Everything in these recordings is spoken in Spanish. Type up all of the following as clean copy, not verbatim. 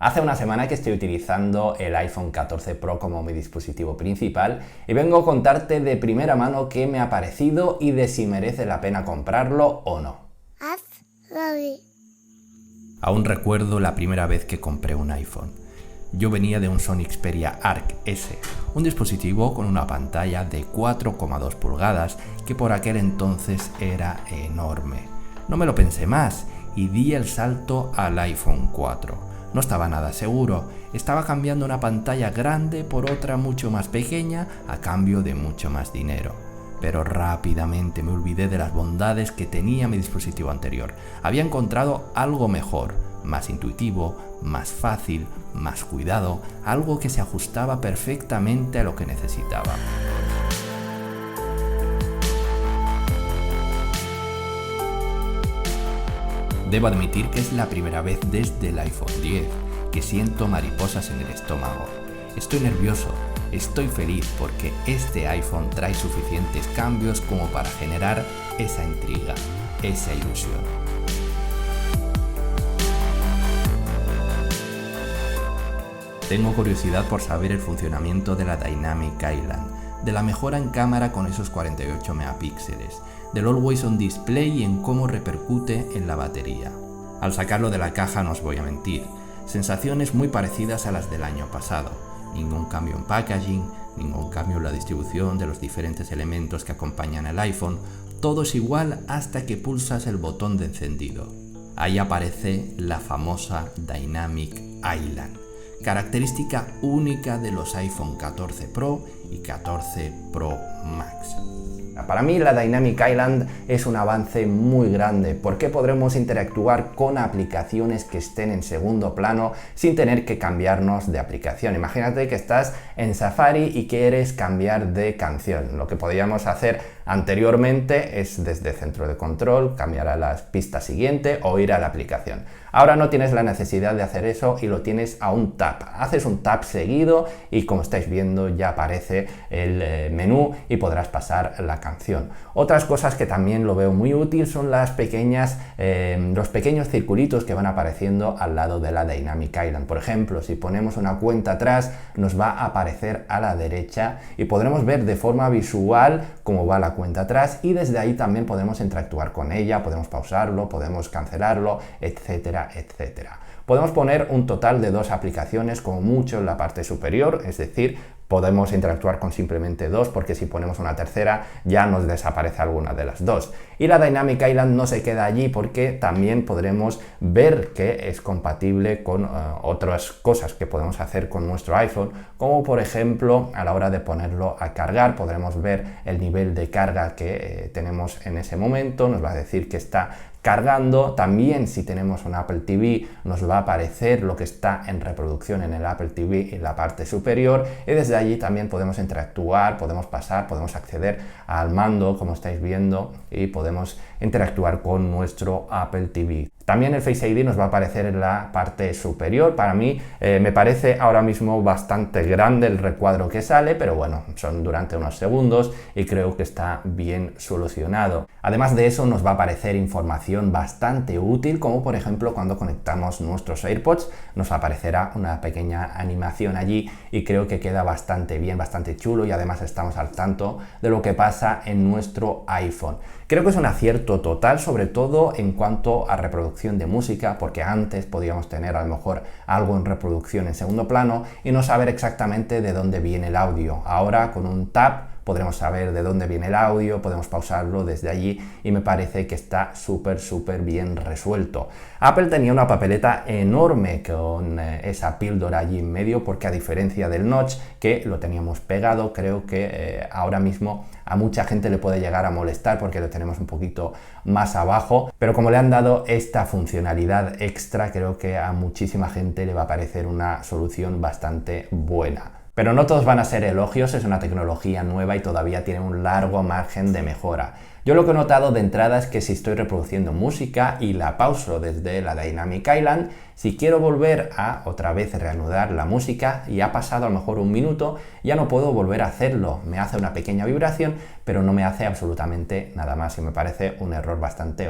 Hace una semana que estoy utilizando el iPhone 14 Pro como mi dispositivo principal y vengo a contarte de primera mano qué me ha parecido y de si merece la pena comprarlo o no. Aún recuerdo la primera vez que compré un iPhone. Yo venía de un Sony Xperia Arc S, un dispositivo con una pantalla de 4,2 pulgadas que por aquel entonces era enorme. No me lo pensé más y di el salto al iPhone 4. No estaba nada seguro, estaba cambiando una pantalla grande por otra mucho más pequeña a cambio de mucho más dinero. Pero rápidamente me olvidé de las bondades que tenía mi dispositivo anterior. Había encontrado algo mejor, más intuitivo, más fácil, más cuidado, algo que se ajustaba perfectamente a lo que necesitaba. Debo admitir que es la primera vez desde el iPhone X que siento mariposas en el estómago. Estoy nervioso, estoy feliz porque este iPhone trae suficientes cambios como para generar esa intriga, esa ilusión. Tengo curiosidad por saber el funcionamiento de la Dynamic Island, de la mejora en cámara con esos 48 megapíxeles, del Always On Display y en cómo repercute en la batería. Al sacarlo de la caja no os voy a mentir, sensaciones muy parecidas a las del año pasado. Ningún cambio en packaging, ningún cambio en la distribución de los diferentes elementos que acompañan el iPhone, todo es igual hasta que pulsas el botón de encendido. Ahí aparece la famosa Dynamic Island, característica única de los iPhone 14 Pro y 14 Pro Max. Para mí la Dynamic Island es un avance muy grande porque podremos interactuar con aplicaciones que estén en segundo plano sin tener que cambiarnos de aplicación. Imagínate que estás en Safari y quieres cambiar de canción. Lo que podíamos hacer anteriormente es desde centro de control cambiar a la pista siguiente o ir a la aplicación. Ahora no tienes la necesidad de hacer eso y lo tienes a un tap. Haces un tap seguido y como estáis viendo ya aparece el menú y podrás pasar la canción. Otras cosas que también lo veo muy útil son los pequeños circulitos que van apareciendo al lado de la Dynamic Island. Por ejemplo, si ponemos una cuenta atrás nos va a aparecer a la derecha y podremos ver de forma visual cómo va la cuenta atrás y desde ahí también podemos interactuar con ella, podemos pausarlo, podemos cancelarlo, etcétera, etcétera. Podemos poner un total de 2 aplicaciones como mucho en la parte superior, es decir, podemos interactuar con simplemente 2 porque si ponemos una tercera ya nos desaparece alguna de las 2. Y la Dynamic Island no se queda allí porque también podremos ver que es compatible con otras cosas que podemos hacer con nuestro iPhone, como por ejemplo a la hora de ponerlo a cargar podremos ver el nivel de carga que tenemos en ese momento, nos va a decir que está cargando. También si tenemos un Apple TV nos va a aparecer lo que está en reproducción en el Apple TV en la parte superior y desde allí también podemos interactuar, podemos pasar, podemos acceder al mando como estáis viendo y podemos interactuar con nuestro Apple TV. También el Face ID nos va a aparecer en la parte superior. Para mí me parece ahora mismo bastante grande el recuadro que sale, pero bueno, son durante unos segundos y creo que está bien solucionado. Además de eso nos va a aparecer información bastante útil, como por ejemplo cuando conectamos nuestros AirPods nos aparecerá una pequeña animación allí y creo que queda bastante bien, bastante chulo y además estamos al tanto de lo que pasa en nuestro iPhone. Creo que es un acierto total, sobre todo en cuanto a reproducción de música, porque antes podíamos tener a lo mejor algo en reproducción en segundo plano y no saber exactamente de dónde viene el audio. Ahora con un tap podremos saber de dónde viene el audio, podemos pausarlo desde allí y me parece que está súper bien resuelto. Apple tenía una papeleta enorme con esa píldora allí en medio porque a diferencia del notch que lo teníamos pegado, creo que ahora mismo a mucha gente le puede llegar a molestar porque lo tenemos un poquito más abajo, pero como le han dado esta funcionalidad extra, creo que a muchísima gente le va a parecer una solución bastante buena. Pero no todos van a ser elogios, es una tecnología nueva y todavía tiene un largo margen de mejora. Yo lo que he notado de entrada es que si estoy reproduciendo música y la pauso desde la Dynamic Island, si quiero volver a otra vez reanudar la música y ha pasado a lo mejor un minuto, ya no puedo volver a hacerlo. Me hace una pequeña vibración, pero no me hace absolutamente nada más y me parece un error bastante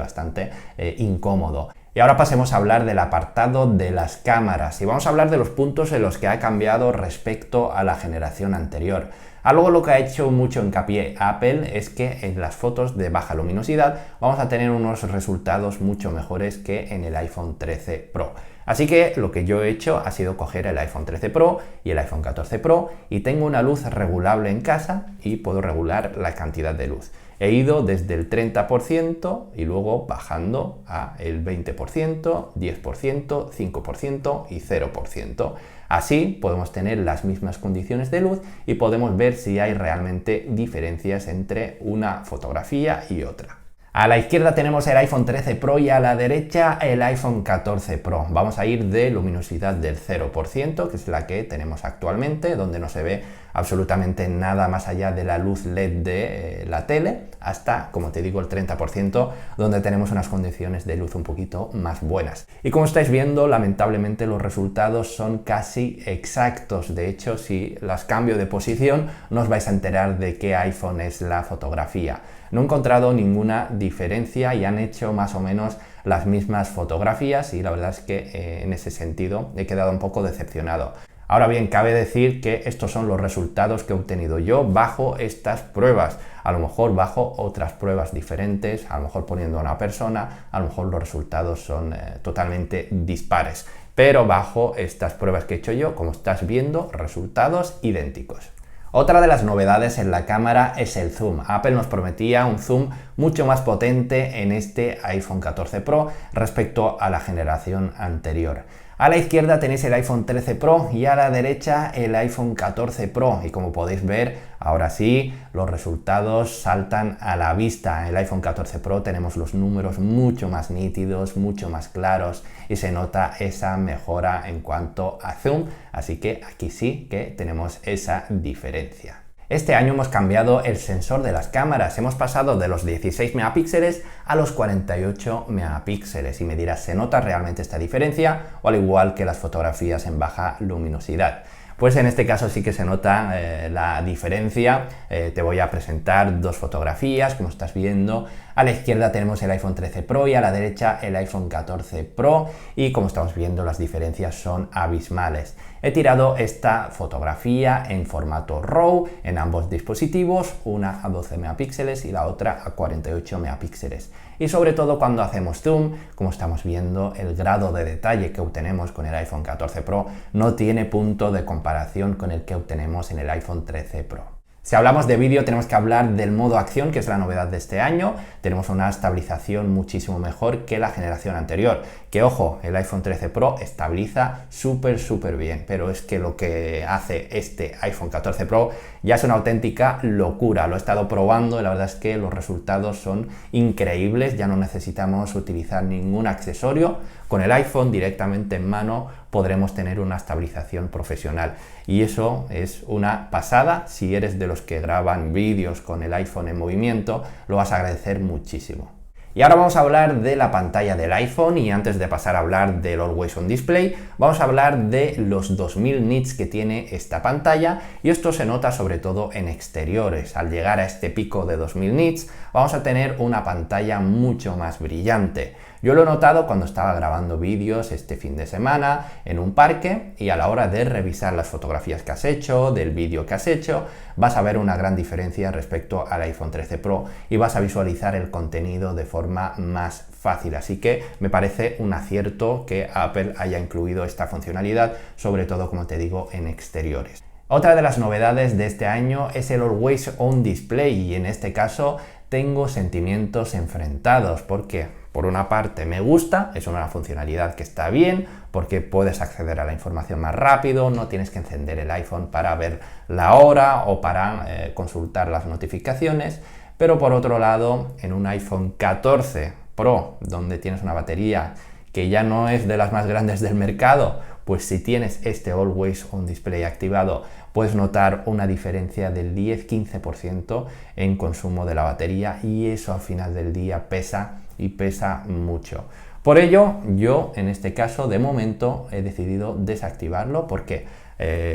incómodo. Y ahora pasemos a hablar del apartado de las cámaras y vamos a hablar de los puntos en los que ha cambiado respecto a la generación anterior. Algo lo que ha hecho mucho hincapié Apple es que en las fotos de baja luminosidad vamos a tener unos resultados mucho mejores que en el iPhone 13 Pro. Así que lo que yo he hecho ha sido coger el iPhone 13 Pro y el iPhone 14 Pro y tengo una luz regulable en casa y puedo regular la cantidad de luz. He ido desde el 30% y luego bajando a el 20%, 10%, 5% y 0%. Así podemos tener las mismas condiciones de luz y podemos ver si hay realmente diferencias entre una fotografía y otra. A la izquierda tenemos el iPhone 13 Pro y a la derecha el iPhone 14 Pro. Vamos a ir de luminosidad del 0%, que es la que tenemos actualmente, donde no se ve absolutamente nada más allá de la luz LED de la tele, hasta, como te digo, el 30%, donde tenemos unas condiciones de luz un poquito más buenas. Y como estáis viendo, lamentablemente los resultados son casi exactos. De hecho, si las cambio de posición, no os vais a enterar de qué iPhone es la fotografía. No he encontrado ninguna diferencia y han hecho más o menos las mismas fotografías y la verdad es que en ese sentido he quedado un poco decepcionado. Ahora bien, cabe decir que estos son los resultados que he obtenido yo bajo estas pruebas. A lo mejor bajo otras pruebas diferentes, a lo mejor poniendo a una persona, a lo mejor los resultados son totalmente dispares. Pero bajo estas pruebas que he hecho yo, como estás viendo, resultados idénticos. Otra de las novedades en la cámara es el zoom. Apple nos prometía un zoom mucho más potente en este iPhone 14 Pro respecto a la generación anterior. A la izquierda tenéis el iPhone 13 Pro y a la derecha el iPhone 14 Pro y como podéis ver, ahora sí, los resultados saltan a la vista. En el iPhone 14 Pro tenemos los números mucho más nítidos, mucho más claros y se nota esa mejora en cuanto a zoom, así que aquí sí que tenemos esa diferencia. Este año hemos cambiado el sensor de las cámaras, hemos pasado de los 16 megapíxeles a los 48 megapíxeles y me dirás, ¿se nota realmente esta diferencia o al igual que las fotografías en baja luminosidad? Pues en este caso sí que se nota la diferencia. Te voy a presentar dos fotografías, como estás viendo. A la izquierda tenemos el iPhone 13 Pro y a la derecha el iPhone 14 Pro y como estamos viendo las diferencias son abismales. He tirado esta fotografía en formato RAW en ambos dispositivos, una a 12 megapíxeles y la otra a 48 megapíxeles. Y sobre todo cuando hacemos zoom, como estamos viendo, el grado de detalle que obtenemos con el iPhone 14 Pro no tiene punto de comparación con el que obtenemos en el iPhone 13 Pro. Si hablamos de vídeo tenemos que hablar del modo acción, que es la novedad de este año. Tenemos una estabilización muchísimo mejor que la generación anterior. Que ojo, el iPhone 13 Pro estabiliza súper bien, pero es que lo que hace este iPhone 14 Pro ya es una auténtica locura. Lo he estado probando y la verdad es que los resultados son increíbles. Ya no necesitamos utilizar ningún accesorio. Con el iPhone directamente en mano podremos tener una estabilización profesional y eso es una pasada. Si eres de los que graban vídeos con el iPhone en movimiento, lo vas a agradecer muchísimo. Y ahora vamos a hablar de la pantalla del iPhone y antes de pasar a hablar del Always On Display, vamos a hablar de los 2000 nits que tiene esta pantalla y esto se nota sobre todo en exteriores. Al llegar a este pico de 2000 nits vamos a tener una pantalla mucho más brillante. Yo lo he notado cuando estaba grabando vídeos este fin de semana en un parque y a la hora de revisar las fotografías que has hecho, del vídeo que has hecho, vas a ver una gran diferencia respecto al iPhone 13 Pro y vas a visualizar el contenido de forma más fácil. Así que me parece un acierto que Apple haya incluido esta funcionalidad, sobre todo, como te digo, en exteriores. Otra de las novedades de este año es el Always On Display y en este caso tengo sentimientos enfrentados porque por una parte me gusta, es una funcionalidad que está bien porque puedes acceder a la información más rápido, no tienes que encender el iPhone para ver la hora o para consultar las notificaciones, pero por otro lado en un iPhone 14 Pro donde tienes una batería que ya no es de las más grandes del mercado, pues si tienes este Always On Display activado puedes notar una diferencia del 10-15% en consumo de la batería y eso al final del día pesa y pesa mucho. Por ello, yo en este caso, de momento, he decidido desactivarlo porque,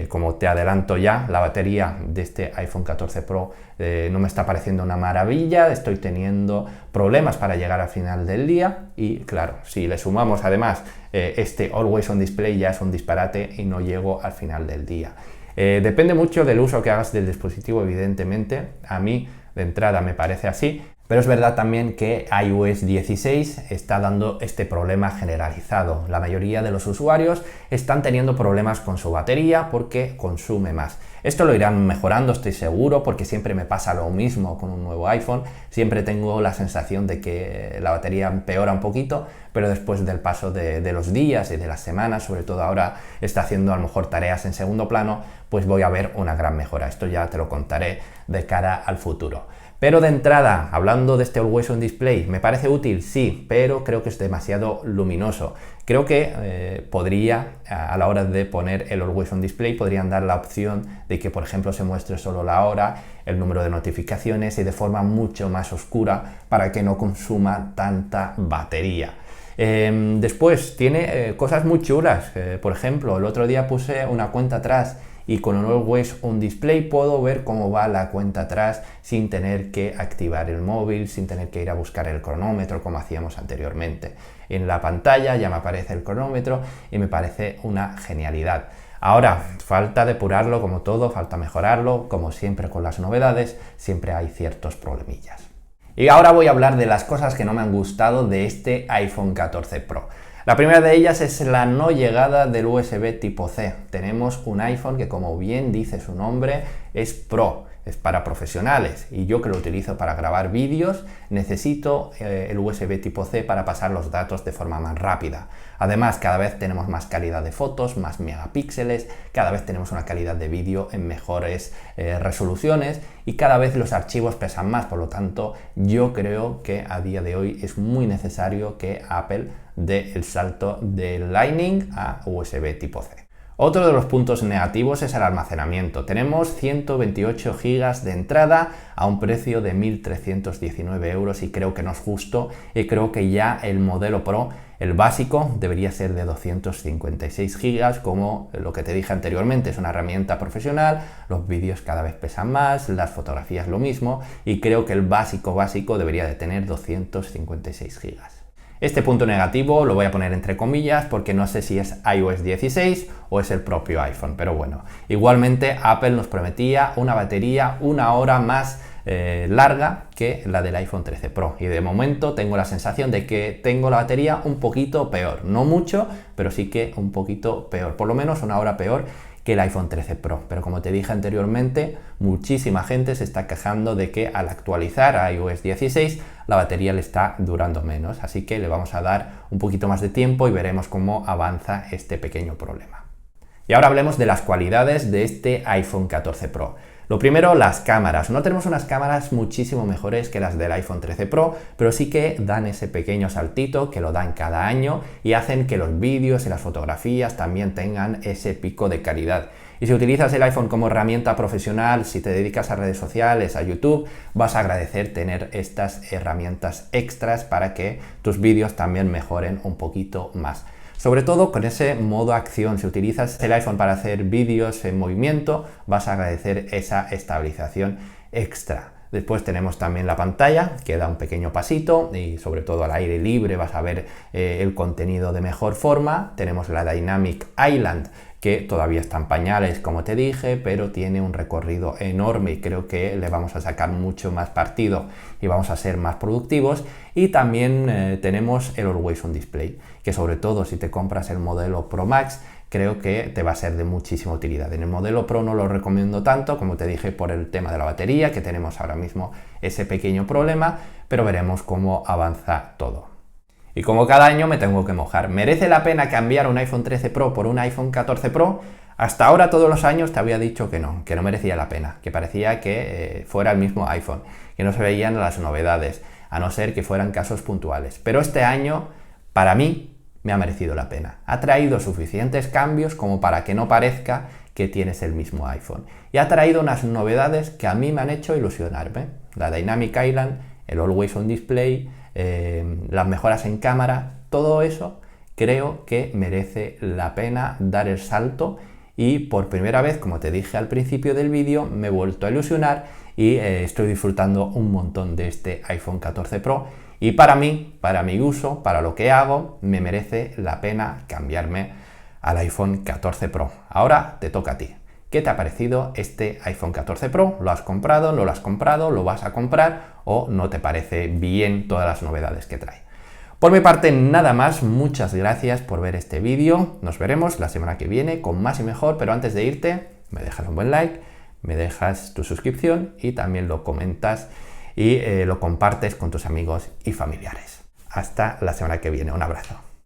como te adelanto ya, la batería de este iPhone 14 Pro no me está pareciendo una maravilla, estoy teniendo problemas para llegar al final del día y claro, si le sumamos además este Always On Display ya es un disparate y no llego al final del día. Depende mucho del uso que hagas del dispositivo, evidentemente. A mí de entrada me parece así, pero es verdad también que iOS 16 está dando este problema generalizado. La mayoría de los usuarios están teniendo problemas con su batería porque consume más. Esto lo irán mejorando, estoy seguro, porque siempre me pasa lo mismo con un nuevo iPhone. Siempre tengo la sensación de que la batería empeora un poquito, pero después del paso de los días y de las semanas, sobre todo ahora está haciendo a lo mejor tareas en segundo plano, pues voy a ver una gran mejora. Esto ya te lo contaré de cara al futuro. Pero de entrada, hablando de este Always On Display, ¿me parece útil? Sí, pero creo que es demasiado luminoso. Creo que podría, a la hora de poner el Always On Display, podrían dar la opción de que, por ejemplo, se muestre solo la hora, el número de notificaciones y de forma mucho más oscura para que no consuma tanta batería. Después, tiene cosas muy chulas. Por ejemplo, el otro día puse una cuenta atrás y con el Always On Display puedo ver cómo va la cuenta atrás sin tener que activar el móvil, sin tener que ir a buscar el cronómetro como hacíamos anteriormente. En la pantalla ya me aparece el cronómetro y me parece una genialidad. Ahora, falta depurarlo como todo, falta mejorarlo, como siempre con las novedades, siempre hay ciertos problemillas. Y ahora voy a hablar de las cosas que no me han gustado de este iPhone 14 Pro. La primera de ellas es la no llegada del USB tipo C. Tenemos un iPhone que, como bien dice su nombre, es Pro, es para profesionales, y yo que lo utilizo para grabar vídeos necesito el USB tipo C para pasar los datos de forma más rápida. Además, cada vez tenemos más calidad de fotos, más megapíxeles, cada vez tenemos una calidad de vídeo en mejores resoluciones y cada vez los archivos pesan más. Por lo tanto, yo creo que a día de hoy es muy necesario que Apple dé el salto de Lightning a USB tipo C. Otro de los puntos negativos es el almacenamiento. Tenemos 128 GB de entrada a un precio de 1.319 euros y creo que no es justo, y creo que ya el modelo Pro, el básico, debería ser de 256 GB, como lo que te dije anteriormente, es una herramienta profesional, los vídeos cada vez pesan más, las fotografías lo mismo, y creo que el básico debería de tener 256 GB. Este punto negativo lo voy a poner entre comillas porque no sé si es iOS 16 o es el propio iPhone, pero bueno, igualmente Apple nos prometía una batería una hora más larga que la del iPhone 13 Pro, y de momento tengo la sensación de que tengo la batería un poquito peor, no mucho, pero sí que un poquito peor, por lo menos una hora peor que el iPhone 13 Pro. Pero como te dije anteriormente, muchísima gente se está quejando de que al actualizar a iOS 16 la batería le está durando menos, así que le vamos a dar un poquito más de tiempo y veremos cómo avanza este pequeño problema. Y ahora hablemos de las cualidades de este iPhone 14 Pro. Lo primero, las cámaras. No tenemos unas cámaras muchísimo mejores que las del iPhone 13 Pro, pero sí que dan ese pequeño saltito, que lo dan cada año, y hacen que los vídeos y las fotografías también tengan ese pico de calidad. Y si utilizas el iPhone como herramienta profesional, si te dedicas a redes sociales, a YouTube, vas a agradecer tener estas herramientas extras para que tus vídeos también mejoren un poquito más. Sobre todo con ese modo acción, si utilizas el iPhone para hacer vídeos en movimiento, vas a agradecer esa estabilización extra. Después tenemos también la pantalla, que da un pequeño pasito y sobre todo al aire libre vas a ver el contenido de mejor forma. Tenemos la Dynamic Island, que todavía está en pañales, como te dije, pero tiene un recorrido enorme y creo que le vamos a sacar mucho más partido y vamos a ser más productivos. Y también tenemos el Always On Display, que sobre todo si te compras el modelo Pro Max, creo que te va a ser de muchísima utilidad. En el modelo Pro no lo recomiendo tanto, como te dije, por el tema de la batería, que tenemos ahora mismo ese pequeño problema, pero veremos cómo avanza todo. Y como cada año me tengo que mojar. ¿Merece la pena cambiar un iPhone 13 Pro por un iPhone 14 Pro? Hasta ahora todos los años te había dicho que no merecía la pena, que parecía que fuera el mismo iPhone, que no se veían las novedades, a no ser que fueran casos puntuales. Pero este año, para mí, me ha merecido la pena. Ha traído suficientes cambios como para que no parezca que tienes el mismo iPhone. Y ha traído unas novedades que a mí me han hecho ilusionarme. La Dynamic Island, el Always On Display, las mejoras en cámara, todo eso creo que merece la pena dar el salto y por primera vez, como te dije al principio del vídeo, me he vuelto a ilusionar y estoy disfrutando un montón de este iPhone 14 Pro y para mí, para mi uso, para lo que hago, me merece la pena cambiarme al iPhone 14 Pro. Ahora te toca a ti. ¿Qué te ha parecido este iPhone 14 Pro? ¿Lo has comprado? ¿No lo has comprado? ¿Lo vas a comprar? ¿O no te parece bien todas las novedades que trae? Por mi parte, nada más. Muchas gracias por ver este vídeo. Nos veremos la semana que viene con más y mejor, pero antes de irte, me dejas un buen like, me dejas tu suscripción y también lo comentas y lo compartes con tus amigos y familiares. Hasta la semana que viene. Un abrazo.